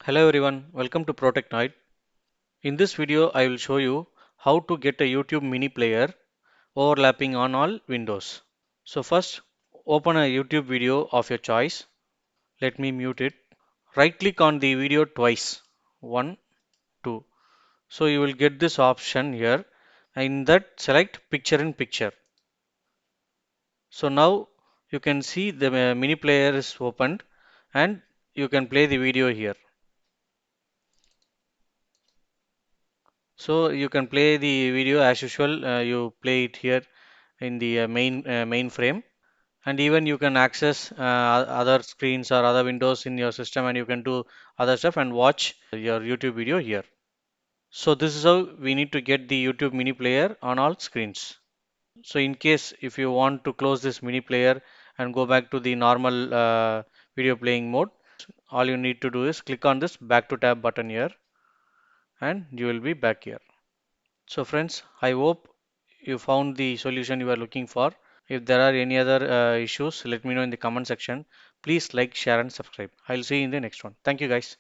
Hello everyone, welcome to ProTechnoid. In this video, I will show you how to get a YouTube mini player overlapping on all windows. So first, open a YouTube video of your choice. Let me mute it. Right click on the video twice. One, two. So you will get this option here. In that, select picture in picture. So now you can see the mini player is opened and you can play the video here. So you can play the video as usual. You play it here in the main frame, and even you can access other screens or other windows in your system, and you can do other stuff and watch your YouTube video here. So this is how we need to get the YouTube mini player on all screens. So in case if you want to close this mini player and go back to the normal video playing mode, all you need to do is click on this back to tab button here and you will be back here. So friends, I hope you found the solution you are looking for. If there are any other issues, let me know in the comment section. Please like, share and subscribe. I'll see you in the next one. Thank you guys.